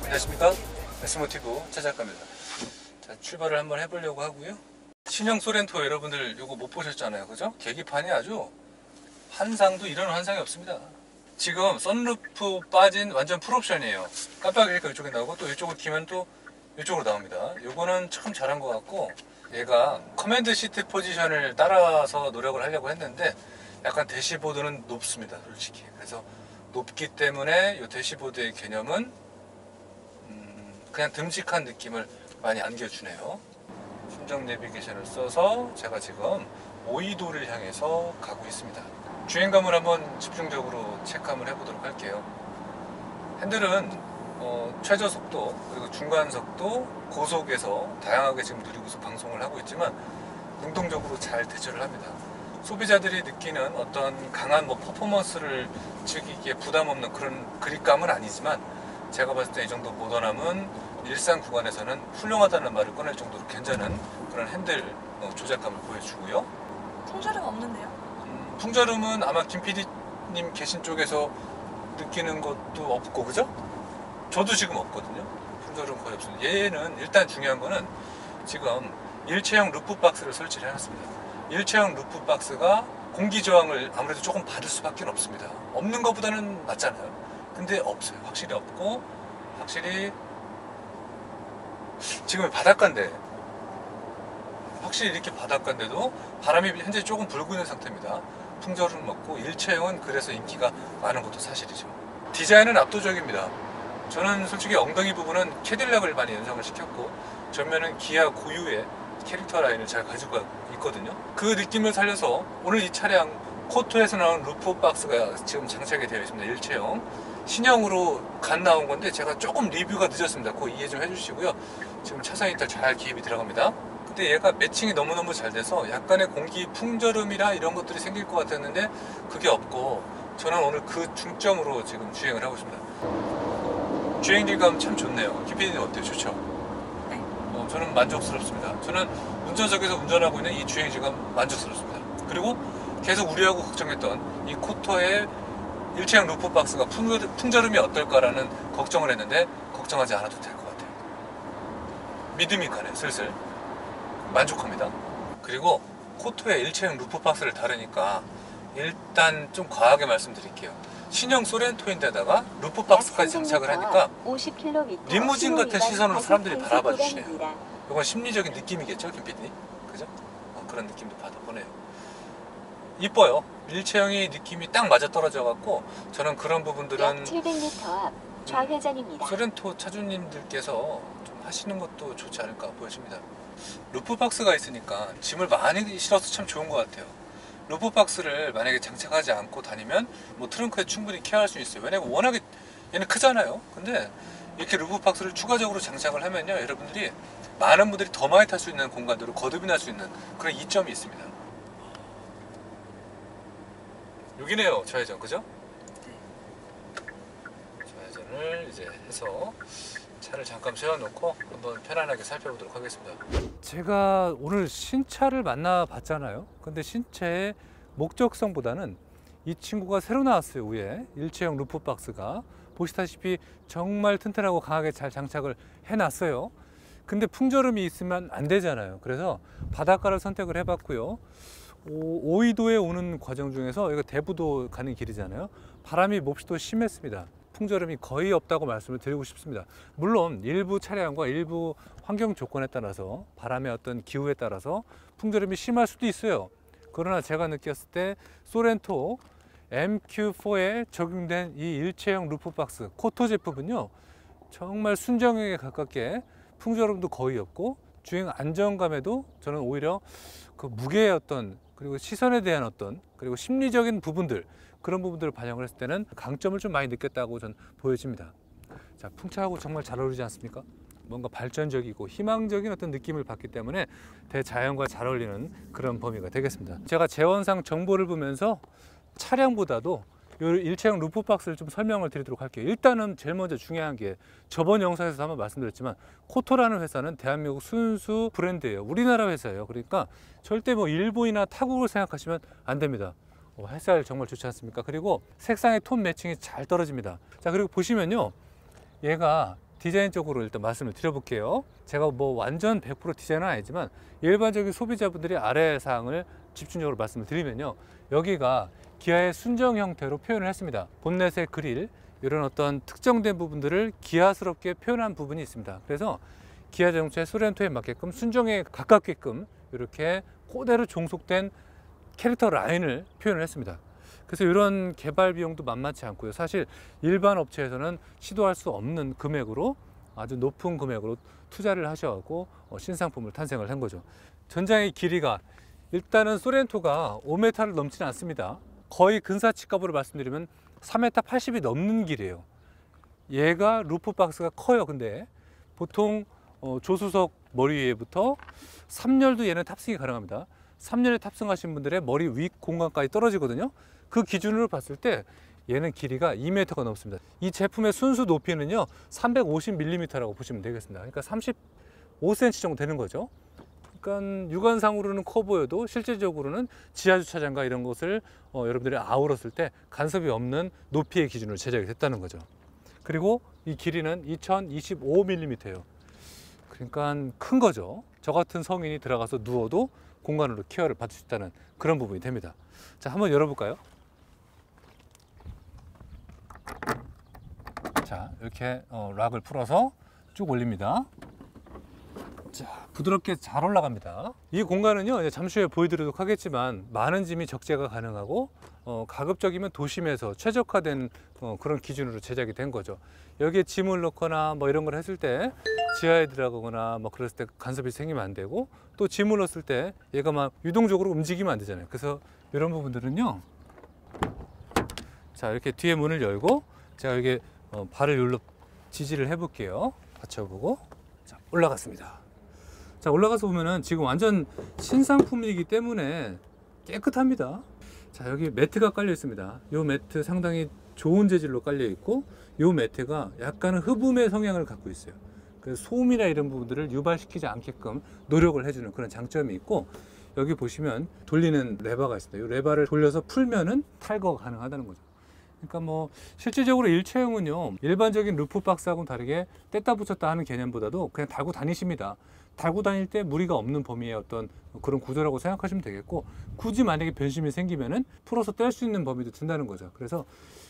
안녕하십니까, 에스모티브 최 작가입니다. 자, 출발을 한번 해보려고 하고요. 신형 소렌토 여러분들 이거 못 보셨잖아요, 그죠? 계기판이 아주 환상도 이런 환상이 없습니다. 지금 썬루프 빠진 완전 풀옵션이에요. 깜빡이니까 이쪽에 나오고 또 이쪽을 키면 또 이쪽으로 나옵니다. 요거는 참 잘한 것 같고, 얘가 커맨드 시트 포지션을 따라서 노력을 하려고 했는데 약간 대시보드는 높습니다, 솔직히. 그래서 높기 때문에 이 대시보드의 개념은 그냥 듬직한 느낌을 많이 안겨주네요. 순정 내비게이션을 써서 제가 지금 오이도를 향해서 가고 있습니다. 주행감을 한번 집중적으로 체크 한번 해보도록 할게요. 핸들은 최저 속도 그리고 중간 속도 고속에서 다양하게 지금 누리고서 방송을 하고 있지만 능동적으로 잘 대처를 합니다. 소비자들이 느끼는 어떤 강한 퍼포먼스를 즐기기에 부담 없는 그런 그립감은 아니지만 제가 봤을 때 이 정도 모던함은 일상 구간에서는 훌륭하다는 말을 꺼낼 정도로 괜찮은 그런 핸들 조작감을 보여주고요. 풍절음 없는데요? 풍절음은 아마 김 PD님 계신 쪽에서 느끼는 것도 없고, 그죠? 저도 지금 없거든요. 풍절음 거의 없습니다. 얘는 일단 중요한 거는 지금 일체형 루프박스를 설치를 해놨습니다. 일체형 루프박스가 공기 저항을 아무래도 조금 받을 수밖에 없습니다. 없는 것보다는 낫잖아요. 근데 없어요. 확실히 없고, 확실히 지금 바닷가인데, 확실히 이렇게 바닷가인데도 바람이 현재 조금 불고 있는 상태입니다. 풍절음 없고 일체형은 그래서 인기가 많은 것도 사실이죠. 디자인은 압도적입니다. 저는 솔직히 엉덩이 부분은 캐딜락을 많이 연상을 시켰고, 전면은 기아 고유의 캐릭터 라인을 잘 가지고 있거든요. 그 느낌을 살려서 오늘 이 차량 코토에서 나온 루프 박스가 지금 장착이 되어 있습니다. 일체형 신형으로 간 나온 건데 제가 조금 리뷰가 늦었습니다. 그거 이해 좀 해주시고요. 지금 차선 이탈 잘 기입이 들어갑니다. 근데 얘가 매칭이 너무너무 잘 돼서 약간의 공기 풍절음이나 이런 것들이 생길 것 같았는데 그게 없고, 저는 오늘 그 중점으로 지금 주행을 하고 있습니다. 주행질감 참 좋네요. 김PD님 어때요? 좋죠? 네. 저는 만족스럽습니다. 저는 운전석에서 운전하고 있는 이 주행질감 만족스럽습니다. 그리고 계속 우려하고 걱정했던 이 코토의 일체형 루프박스가 풍절음이 어떨까라는 걱정을 했는데 걱정하지 않아도 될 것 같아요. 믿음이 가네. 슬슬 만족합니다. 그리고 코토의 일체형 루프박스를 다루니까 일단 좀 과하게 말씀드릴게요. 신형 소렌토인데다가 루프박스까지 장착을 하니까 리무진 같은 시선으로 사람들이 바라봐 주시네요. 이건 심리적인 느낌이겠죠, 김PD? 그죠? 그런 느낌도 받아보네요. 이뻐요. 일체형이 느낌이 딱 맞아떨어져 갖고 저는 그런 부분들은 700m 앞 좌회전입니다. 소렌토 차주님들께서 좀 하시는 것도 좋지 않을까 보여집니다. 루프박스가 있으니까 짐을 많이 실어서 참 좋은 것 같아요. 루프박스를 만약에 장착하지 않고 다니면 트렁크에 충분히 케어할 수 있어요. 왜냐면 워낙에 얘는 크잖아요. 근데 이렇게 루프박스를 추가적으로 장착을 하면요, 여러분들이 많은 분들이 더 많이 탈 수 있는 공간들을 거듭이 날 수 있는 그런 이점이 있습니다. 여기네요, 좌회전, 그죠? 좌회전을 이제 해서 차를 잠깐 세워놓고 한번 편안하게 살펴보도록 하겠습니다. 제가 오늘 신차를 만나봤잖아요. 근데 신차의 목적성보다는 이 친구가 새로 나왔어요. 위에 일체형 루프박스가 보시다시피 정말 튼튼하고 강하게 잘 장착을 해놨어요. 근데 풍절음이 있으면 안 되잖아요. 그래서 바닷가를 선택을 해봤고요. 오이도에 오는 과정 중에서 이거 대부도 가는 길이잖아요. 바람이 몹시도 심했습니다. 풍절음이 거의 없다고 말씀을 드리고 싶습니다. 물론 일부 차량과 일부 환경 조건에 따라서, 바람의 어떤 기후에 따라서 풍절음이 심할 수도 있어요. 그러나 제가 느꼈을 때 소렌토 MQ4에 적용된 이 일체형 루프박스 코토 제품은요, 정말 순정형에 가깝게 풍절음도 거의 없고 주행 안정감에도 저는 오히려 그 무게의 어떤, 그리고 시선에 대한 어떤, 그리고 심리적인 부분들, 그런 부분들을 반영을 했을 때는 강점을 좀 많이 느꼈다고 저는 보여집니다. 자, 풍차하고 정말 잘 어울리지 않습니까? 뭔가 발전적이고 희망적인 어떤 느낌을 받기 때문에 대자연과 잘 어울리는 그런 범위가 되겠습니다. 제가 재원상 정보를 보면서 차량보다도 이 일체형 루프박스를 좀 설명을 드리도록 할게요. 일단은 제일 먼저 중요한 게, 저번 영상에서 한번 말씀드렸지만 코토라는 회사는 대한민국 순수 브랜드예요. 우리나라 회사예요. 그러니까 절대 일본이나 타국을 생각하시면 안 됩니다. 햇살 정말 좋지 않습니까? 그리고 색상의 톤 매칭이 잘 떨어집니다. 자, 그리고 보시면요, 얘가 디자인적으로 일단 말씀을 드려볼게요. 제가 뭐 완전 100% 디자인은 아니지만 일반적인 소비자분들이 아래 사항을 집중적으로 말씀을 드리면요. 여기가 기아의 순정 형태로 표현을 했습니다. 본넷의 그릴, 이런 어떤 특정된 부분들을 기아스럽게 표현한 부분이 있습니다. 그래서 기아 자동차의 소렌토에 맞게끔 순정에 가깝게끔 이렇게 그대로 종속된 캐릭터 라인을 표현을 했습니다. 그래서 이런 개발 비용도 만만치 않고요. 사실 일반 업체에서는 시도할 수 없는 금액으로, 아주 높은 금액으로 투자를 하셔갖고 신상품을 탄생을 한 거죠. 전장의 길이가 일단은 소렌토가 5m를 넘지는 않습니다. 거의 근사치값으로 말씀드리면 3m 80이 넘는 길이에요. 얘가 루프 박스가 커요. 근데 보통 조수석 머리 위에부터 3열도 얘는 탑승이 가능합니다. 3열에 탑승하신 분들의 머리 위 공간까지 떨어지거든요. 그 기준으로 봤을 때 얘는 길이가 2m가 넘습니다. 이 제품의 순수 높이는요 350mm라고 보시면 되겠습니다. 그러니까 35cm 정도 되는 거죠. 그러니까 육안상으로는 커 보여도 실제적으로는 지하주차장과 이런 것을 여러분들이 아우렀을 때 간섭이 없는 높이의 기준으로 제작이 됐다는 거죠. 그리고 이 길이는 2025mm예요. 그러니까 큰 거죠. 저 같은 성인이 들어가서 누워도 공간으로 케어를 받을 수 있다는 그런 부분이 됩니다. 자, 한번 열어볼까요? 자, 이렇게 락을 풀어서 쭉 올립니다. 자, 부드럽게 잘 올라갑니다. 이 공간은요, 이제 잠시 후에 보여드리도록 하겠지만 많은 짐이 적재가 가능하고 가급적이면 도심에서 최적화된 그런 기준으로 제작이 된 거죠. 여기에 짐을 넣거나 뭐 이런 걸 했을 때 지하에 들어가거나 뭐 그랬을 때 간섭이 생기면 안 되고, 또 짐을 넣었을 때 얘가 막 유동적으로 움직이면 안 되잖아요. 그래서 이런 부분들은요, 자, 이렇게 뒤에 문을 열고 제가 여기 발을 여기로 지지를 해볼게요. 받쳐보고, 자, 올라갔습니다. 자, 올라가서 보면은 지금 완전 신상품이기 때문에 깨끗합니다. 자, 여기 매트가 깔려 있습니다. 이 매트 상당히 좋은 재질로 깔려 있고, 이 매트가 약간은 흡음의 성향을 갖고 있어요. 그래서 소음이나 이런 부분들을 유발시키지 않게끔 노력을 해주는 그런 장점이 있고, 여기 보시면 돌리는 레버가 있습니다. 이 레버를 돌려서 풀면은 탈거가 가능하다는 거죠. 그러니까 뭐 실질적으로 일체형은요, 일반적인 루프 박스하고는 다르게 뗐다 붙였다 하는 개념보다도 그냥 달고 다니십니다. 달고 다닐 때 무리가 없는 범위의 어떤 그런 구조라고 생각하시면 되겠고, 굳이 만약에 변심이 생기면은 풀어서 뗄 수 있는 범위도 든다는 거죠. 그래서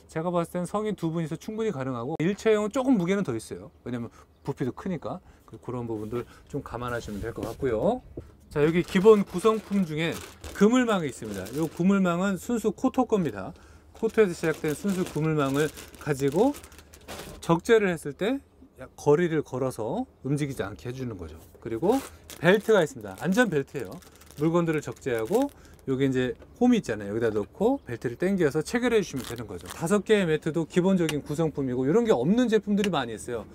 제가 봤을 때는 성인 두 분이서 충분히 가능하고, 일체형은 조금 무게는 더 있어요. 왜냐면 부피도 크니까. 그런 부분들 좀 감안하시면 될 것 같고요. 자, 여기 기본 구성품 중에 그물망이 있습니다. 이 그물망은 순수 코토 겁니다. 코토에서 시작된 순수 그물망을 가지고 적재를 했을 때 거리를 걸어서 움직이지 않게 해주는 거죠. 그리고 벨트가 있습니다. 안전 벨트예요. 물건들을 적재하고 여기 이제 홈이 있잖아요. 여기다 넣고 벨트를 당겨서 체결해 주시면 되는 거죠. 5개의 매트도 기본적인 구성품이고, 이런 게 없는 제품들이 많이 있어요.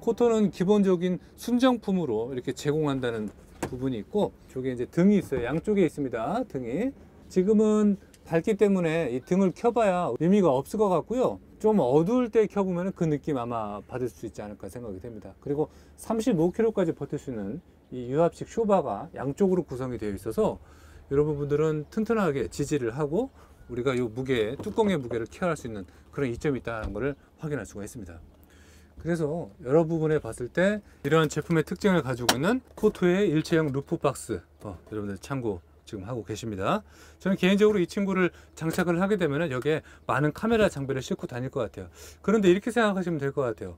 코토는 기본적인 순정품으로 이렇게 제공한다는 부분이 있고, 저게 이제 등이 있어요. 양쪽에 있습니다. 등이. 지금은 밝기 때문에 이 등을 켜봐야 의미가 없을 것 같고요. 좀 어두울 때 켜보면 그 느낌 아마 받을 수 있지 않을까 생각이 됩니다. 그리고 35km까지 버틸 수 있는 이 유압식 쇼바가 양쪽으로 구성이 되어 있어서 여러분들은 튼튼하게 지지를 하고 우리가 이 무게, 뚜껑의 무게를 케어할 수 있는 그런 이점이 있다는 것을 확인할 수가 있습니다. 그래서 여러 부분에 봤을 때 이런 제품의 특징을 가지고 있는 코토의 일체형 루프 박스, 여러분들 참고 지금 하고 계십니다. 저는 개인적으로 이 친구를 장착을 하게 되면 여기에 많은 카메라 장비를 싣고 다닐 것 같아요. 그런데 이렇게 생각하시면 될 것 같아요.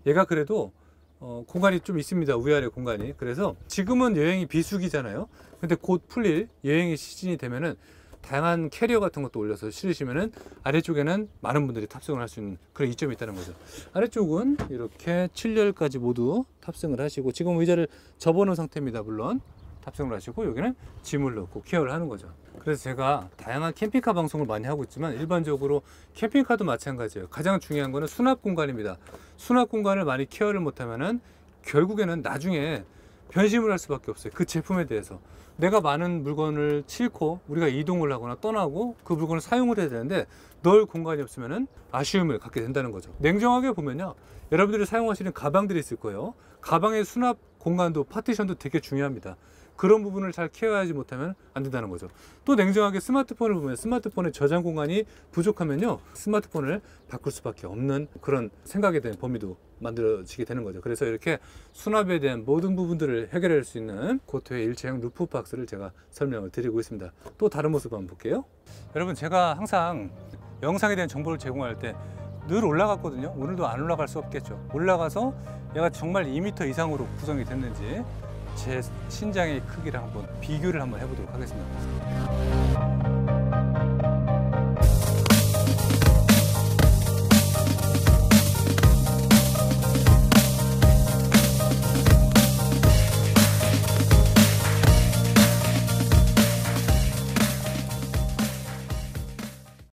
얘가 그래도 공간이 좀 있습니다. 위아래 공간이. 그래서 지금은 여행이 비수기잖아요. 근데 곧 풀릴 여행이 시즌이 되면은 다양한 캐리어 같은 것도 올려서 실으시면은 아래쪽에는 많은 분들이 탑승을 할 수 있는 그런 이점이 있다는 거죠. 아래쪽은 이렇게 7열까지 모두 탑승을 하시고, 지금 의자를 접어놓은 상태입니다. 물론 탑승을 하시고, 여기는 짐을 넣고 케어를 하는 거죠. 그래서 제가 다양한 캠핑카 방송을 많이 하고 있지만 일반적으로 캠핑카도 마찬가지예요. 가장 중요한 거는 수납 공간입니다. 수납 공간을 많이 케어를 못하면은 결국에는 나중에 변심을 할 수밖에 없어요. 그 제품에 대해서 내가 많은 물건을 싣고 우리가 이동을 하거나 떠나고 그 물건을 사용을 해야 되는데 넣을 공간이 없으면은 아쉬움을 갖게 된다는 거죠. 냉정하게 보면요, 여러분들이 사용하시는 가방들이 있을 거예요. 가방의 수납 공간도 파티션도 되게 중요합니다. 그런 부분을 잘 케어하지 못하면 안 된다는 거죠. 또 냉정하게 스마트폰을 보면 스마트폰의 저장 공간이 부족하면요, 스마트폰을 바꿀 수밖에 없는 그런 생각에 대한 범위도 만들어지게 되는 거죠. 그래서 이렇게 수납에 대한 모든 부분들을 해결할 수 있는 고토의 일체형 루프 박스를 제가 설명을 드리고 있습니다. 또 다른 모습 한번 볼게요. 여러분, 제가 항상 영상에 대한 정보를 제공할 때 늘 올라갔거든요. 오늘도 안 올라갈 수 없겠죠. 올라가서 얘가 정말 2m 이상으로 구성이 됐는지 제 신장의 크기를 한번 비교를 한번 해보도록 하겠습니다.